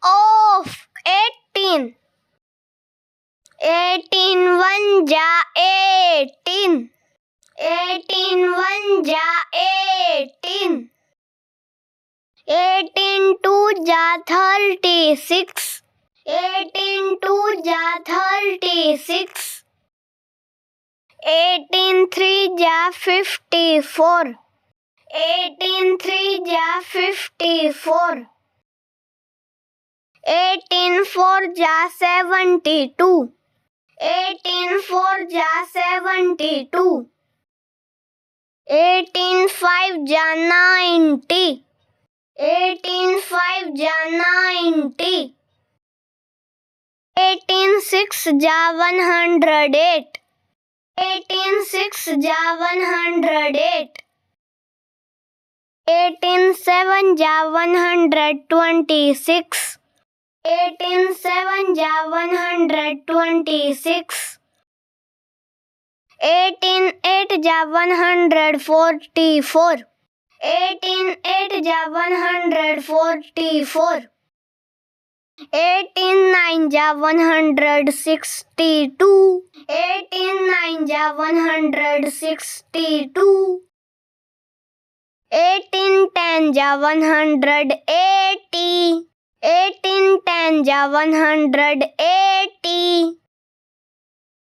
all of 18. 18 1 जा 18. 18 1 जा 18. 18 2 जा 36. 18 2 जा 36. 18 3 जा 54. 18 3 जा 54. 18 4 जा 72. 18 4 जा 72. 18 5 जा 90. 18 5 जा 90. 18 6 जा 108. 18 6 जा 108. 18 7 जा 126. 18 7 जा 126. 18 8 जा 144. 18 8 जा 144. 18 9 जा 162. 18 9 जा 162. 18 10 जा 180. 18 10 जा 180.